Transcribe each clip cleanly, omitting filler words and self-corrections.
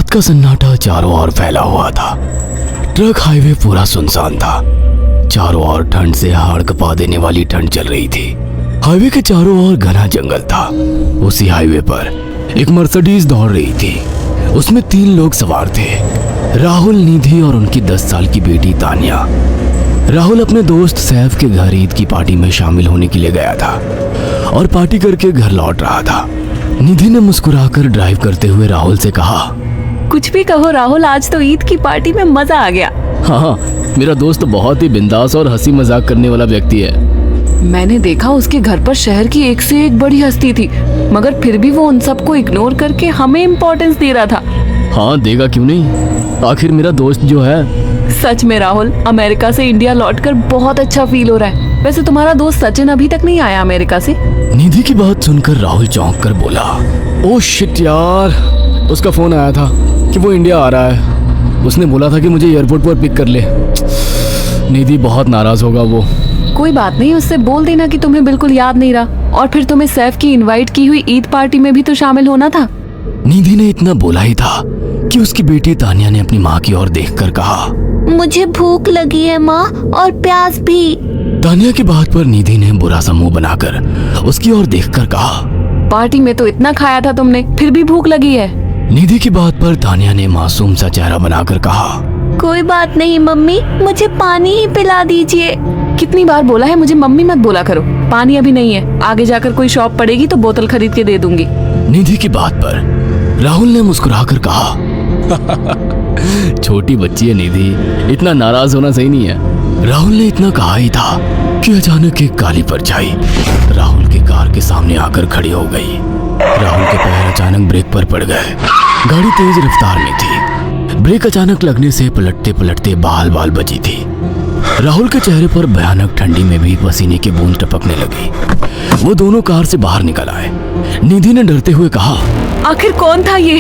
रात का सन्नाटा चारों ओर फैला हुआ था। ट्रक हाईवे पूरा सुनसान था। चारों ओर ठंड से हाड़ कपा देने वाली ठंड चल रही थी। हाईवे के चारों ओर घना जंगल था। उसी हाईवे पर एक मर्सिडीज दौड़ रही थी। उसमें 3 लोग सवार थे, राहुल, निधि और उनकी 10 साल की बेटी तानिया। राहुल अपने दोस्त सैफ के घर ईद की पार्टी में शामिल होने के लिए गया था और पार्टी करके घर लौट रहा था। निधि ने मुस्कुराकर ड्राइव करते हुए राहुल से कहा, कुछ भी कहो राहुल, आज तो ईद की पार्टी में मजा आ गया। हाँ, मेरा दोस्त बहुत ही बिंदास और हंसी मजाक करने वाला व्यक्ति है। मैंने देखा उसके घर पर शहर की एक से एक बड़ी हस्ती थी, मगर फिर भी वो उन सबको इग्नोर करके हमें इम्पोर्टेंस दे रहा था। हाँ, देगा क्यों नहीं, आखिर मेरा दोस्त जो है। सच में राहुल, अमेरिका से इंडिया लौटकर बहुत अच्छा फील हो रहा है। वैसे तुम्हारा दोस्त सचिन अभी तक नहीं आया अमेरिका से? निधि की बात सुनकर राहुल चौंक कर बोला, ओह शिट यार, उसका फोन आया था कि वो इंडिया आ रहा है। उसने बोला था कि मुझे एयरपोर्ट पर पिक कर ले। निधि बहुत नाराज होगा वो। कोई बात नहीं, उससे बोल देना कि तुम्हें बिल्कुल याद नहीं रहा और फिर तुम्हें सैफ की इनवाइट की हुई ईद पार्टी में भी तो शामिल होना था। निधि ने इतना बोला ही था कि उसकी बेटी तानिया ने अपनी माँ की ओर देखकर कहा, मुझे भूख लगी है माँ, और प्यास भी। तानिया की बात पर निधि ने बुरा सा मुंह बनाकर उसकी ओर देखकर कहा, पार्टी में तो इतना खाया था तुमने, फिर भी भूख लगी है। निधि की बात पर तानिया ने मासूम सा चेहरा बनाकर कहा, कोई बात नहीं मम्मी, मुझे पानी ही पिला दीजिए। कितनी बार बोला है मुझे मम्मी मत बोला करो। पानी अभी नहीं है, आगे जाकर कोई शॉप पड़ेगी तो बोतल खरीद के दे दूंगी। निधि की बात पर राहुल ने मुस्कुराकर कहा, छोटी बच्ची है निधि, इतना नाराज होना सही नहीं है। राहुल ने इतना कहा ही था कि अचानक एक काली परछाई राहुल की कार के सामने आकर खड़ी हो गई। राहुल के पैर अचानक ब्रेक पर पड़ गए। गाड़ी तेज रफ्तार में थी। ब्रेक अचानक लगने से पलटते पलटते बाल बाल बची थी। राहुल के चेहरे पर भयानक ठंडी में भी पसीने की बूंद टपकने लगी। वो दोनों कार से बाहर निकल आए। निधि ने डरते हुए कहा, आखिर कौन था ये?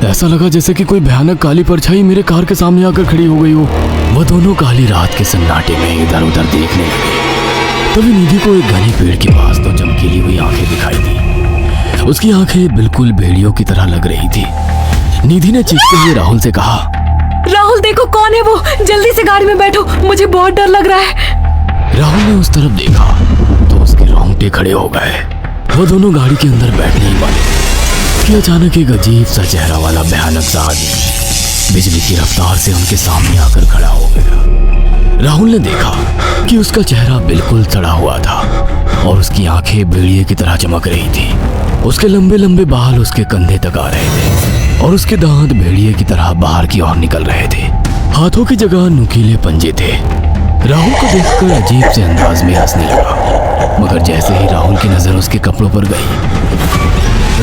ऐसा लगा जैसे कि कोई भयानक काली परछाई मेरे कार के सामने आकर खड़ी हो गई हो। वो दोनों काली रात के सन्नाटे में इधर उधर देखने लगे। तभी निधि को एक घने पेड़ के पास तो चमकीली हुई आंखें दिखाई दी। उसकी आंखें बिल्कुल भेड़ियों की तरह लग रही थी। निधि ने चीखते हुए राहुल से कहा, राहुल देखो कौन है वो, जल्दी से गाड़ी में बैठो, मुझे बहुत डर लग रहा है। राहुल ने उस तरफ देखा तो उसके रोंगटे खड़े हो गए। वो दोनों गाड़ी के अंदर बैठने ही वाले कि अचानक एक अजीब सा चेहरा वाला भयानक सा आदमी बिजली की रफ्तार से उनके सामने आकर खड़ा हो गया। राहुल ने देखा कि उसका चेहरा बिल्कुल सड़ा हुआ था और उसकी आंखें भेड़िए की तरह चमक रही थी। उसके लंबे लंबे बाल उसके कंधे तक आ रहे थे और उसके दांत भेड़िए की तरह बाहर की ओर निकल रहे थे। हाथों की जगह नुकीले पंजे थे। राहुल को देखकर अजीब से अंदाज में हंसने लगा, मगर जैसे ही राहुल की नजर उसके कपड़ों पर गई,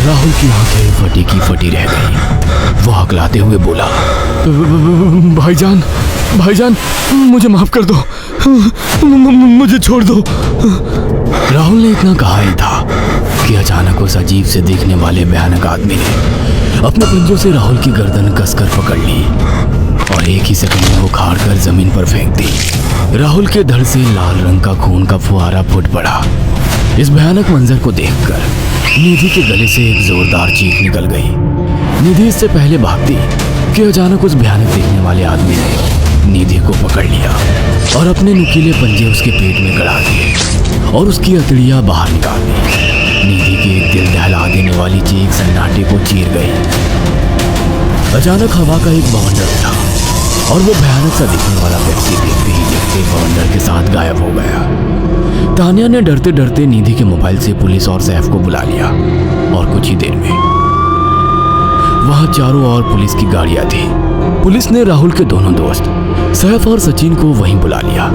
राहुल की आंखें फटी की फटी रह गई। वो हकलाते हुए बोला, भाईजान, भाईजान, मुझे माफ कर दो, मुझे छोड़ दो। राहुल ने इतना कहा ही था कि अचानक उस अजीब से देखने वाले भयानक आदमी ने अपने पंजों से राहुल की गर्दन कसकर पकड़ ली और एक ही सेकंड में उखाड़ कर जमीन पर फेंक दी। राहुल के धड़ से लाल रंग का खून का फुहारा फूट पड़ा। इस भयानक मंजर को देखकर निधि के गले से एक जोरदार चीख निकल गई। निधि इससे पहले भागती कि अचानक उस भयानक देखने वाले आदमी ने निधि को पकड़ लिया और अपने नुकीले पंजे उसके पेट में गड़ा दिए और उसकी अतड़ियां बाहर निकाल दी। निधि की एक दिल दहला देने वाली चीख सन्नाटे को चीर गई। अचानक हवा का एक बवंडर उठा और वो भयानक सा दिखने वाला व्यक्ति देखते ही देखते बवंडर के साथ गायब हो गया। तानिया ने डरते डरते निधि के मोबाइल से पुलिस और सैफ को बुला लिया और कुछ ही देर में वहां चारों ओर पुलिस की गाड़ियां थी। पुलिस ने राहुल के दोनों दोस्त सैफ और सचिन को वहीं बुला लिया।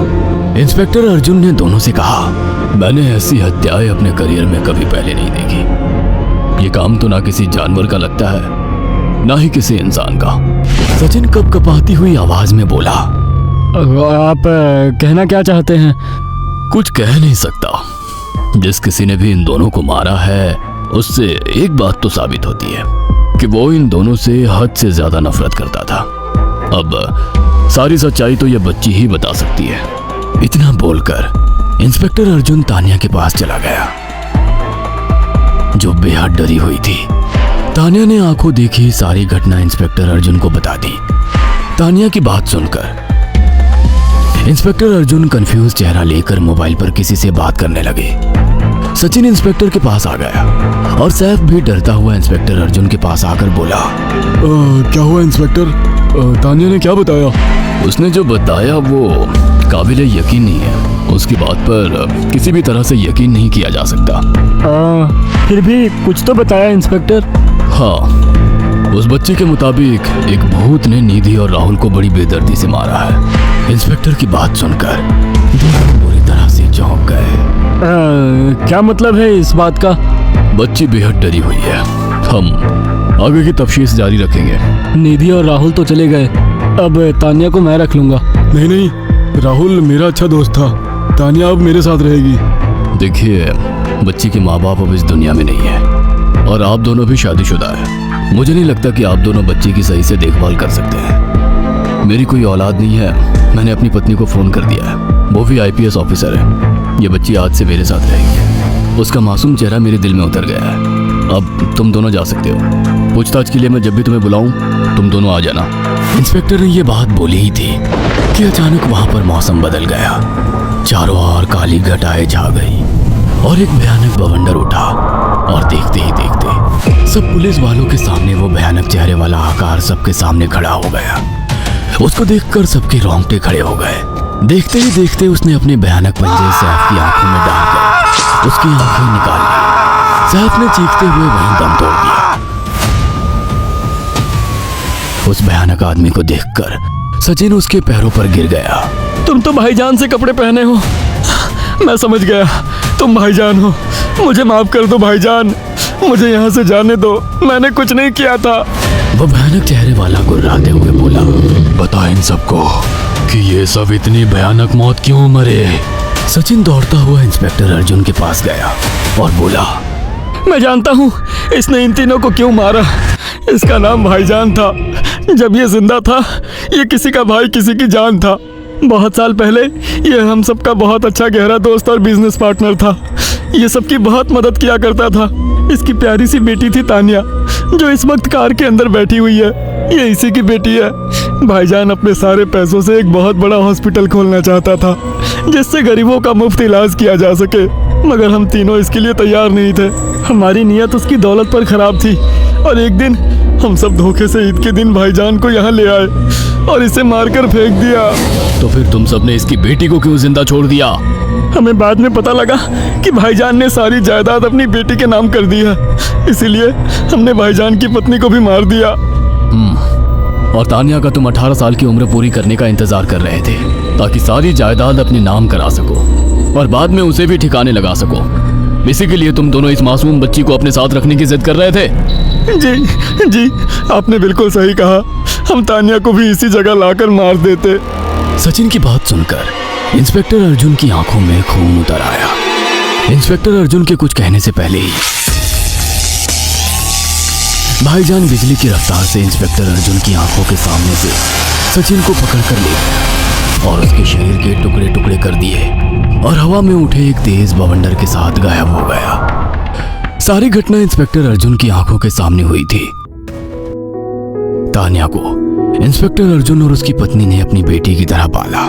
इंस्पेक्टर अर्जुन ने दोनों से कहा, मैंने ऐसी हत्याएं अपने करियर में कभी पहले नहीं देखी। ये काम तो ना किसी जानवर का लगता है, ना ही किसी इंसान का। सचिन कपकपाती हुई आवाज में बोला, आप कहना क्या चाहते हैं? कुछ कह नहीं सकता। जिस किसी ने भी इन दोनों को मारा है उससे एक बात तो साबित होती है कि वो इन दोनों से हद से ज्यादा नफरत करता था। अब सारी सच्चाई तो ये बच्ची ही बता सकती है। इतना बोलकर इंस्पेक्टर अर्जुन तानिया के पास चला गया, जो बेहद डरी हुई थी। तानिया ने आंखों देखी सारी घटना इंस्पेक्टर अर्जुन को बता दी। तानिया की बात सुनकर इंस्पेक्टर अर्जुन कंफ्यूज चेहरा लेकर मोबाइल पर किसी से बात करने लगे। सचिन इंस्पेक्टर के पास आ गया और सैफ भी डरता हुआ इंस्पेक्टर अर्जुन के पास आकर बोला, क्या हुआ इंस्पेक्टर? तानिया ने क्या बताया? उसने जो बताया वो काबिल यकीन नहीं है। उसकी बात पर किसी भी तरह से यकीन नहीं किया जा सकता। फिर भी कुछ तो बताया इंस्पेक्टर। हाँ, उस बच्चे के मुताबिक एक भूत ने निधि और राहुल को बड़ी बेदर्दी से मारा है। इंस्पेक्टर की बात सुनकर दोनों बुरी तरह से चौंक गए। क्या मतलब है इस बात का? बच्ची बेहद डरी हुई है। हम आगे की तफ्तीश जारी रखेंगे। निधि और राहुल तो चले गए, अब तानिया को मैं रख लूंगा। नहीं, राहुल मेरा अच्छा दोस्त था। तानिया अब मेरे साथ रहेगी। देखिए, बच्ची के माँ बाप अब इस दुनिया में नहीं है और आप दोनों भी शादीशुदा है। मुझे नहीं लगता कि आप दोनों बच्ची की सही से देखभाल कर सकते हैं। मेरी कोई औलाद नहीं है। मैंने अपनी पत्नी को फोन कर दिया है, वो भी IPS ऑफिसर है। ये बच्ची आज से मेरे साथ रहेगी। उसका मासूम चेहरा मेरे दिल में उतर गया है। अब तुम दोनों जा सकते हो। पूछताछ के लिए मैं जब भी तुम्हें बुलाऊं तुम दोनों आ जाना। इंस्पेक्टर ने ये बात बोली ही थी कि अचानक वहां पर मौसम बदल गया। चारों ओर काली घटाएं छा गई और एक भयानक बवंडर उठा और देखते ही देखते सब पुलिस वालों के सामने वो भयानक चेहरे वाला आकार सबके सामने खड़ा हो गया। उसको देखकर सबके रोंगटे खड़े हो गए। देखते ही देखते उसने अपने भयानक पंजे सैफ की आंखों में डालकर उसकी आंखें निकाल ली। सैफ ने चीखते हुए वहीं दम तोड़ दिया। उस भयानक आदमी को देखकर सचिन उसके पैरों पर गिर गया। तुम तो भाईजान से कपड़े पहने हो। मैं समझ गया, तुम भाईजान हो। मुझे माफ कर दो भाईजान, मुझे यहाँ से जाने दो। मैंने कुछ नहीं किया था। वो भयानक चेहरे वाला गुर्राते हुए बोला, बता इन सबको कि ये सब इतनी भयानक मौत क्यों मरे। सचिन दौड़ता हुआ इंस्पेक्टर अर्जुन के पास गया और बोला, मैं जानता हूँ इसने इन तीनों को क्यों मारा। इसका नाम भाईजान था। जब ये जिंदा था ये किसी का भाई किसी की जान था। बहुत साल पहले ये हम सबका बहुत अच्छा गहरा दोस्त और बिजनेस पार्टनर था। ये सबकी बहुत मदद किया करता था। इसकी प्यारी सी बेटी थी तानिया, जो इस वक्त कार के अंदर बैठी हुई है। ये इसी की बेटी है। भाईजान अपने सारे पैसों से एक बहुत बड़ा हॉस्पिटल खोलना चाहता था जिससे गरीबों का मुफ्त इलाज किया जा सके, मगर हम तीनों इसके लिए तैयार नहीं थे। हमारी नीयत उसकी दौलत पर खराब थी और एक दिन हम सब धोखे से ईद के दिन भाईजान को यहाँ ले आए और इसे मारकर फेंक दिया। तो फिर तुम सबने इसकी बेटी को क्यों जिंदा छोड़ दिया? हमें बाद में पता लगा कि भाईजान ने सारी जायदाद अपनी बेटी के नाम कर दी है, इसीलिए हमने भाईजान की पत्नी को भी मार दिया। और तानिया का तुम 18 साल की उम्र पूरी करने का इंतजार कर रहे थे ताकि सारी जायदाद अपने नाम करा सको और बाद में उसे भी ठिकाने लगा सको। इसी के लिए तुम दोनों इस मासूम बच्ची को अपने साथ रखने की जिद कर रहे थे। जी, आपने बिल्कुल सही कहा। हम तानिया को भी इसी जगह लाकर मार देते। सचिन की बात सुनकर इंस्पेक्टर अर्जुन की आंखों में खून उतर आया। इंस्पेक्टर अर्जुन के कुछ कहने से पहले ही भाईजान बिजली की रफ्तार से इंस्पेक्टर अर्जुन की आंखों के सामने से सचिन को पकड़कर ले गया और उसके शरीर के टुकड़े टुकड़े कर दिए और हवा में उठे एक तेज बवंडर के साथ गायब हो गया। सारी घटना इंस्पेक्टर अर्जुन की आंखों के सामने हुई थी। तानिया को इंस्पेक्टर अर्जुन और उसकी पत्नी ने अपनी बेटी की तरह पाला।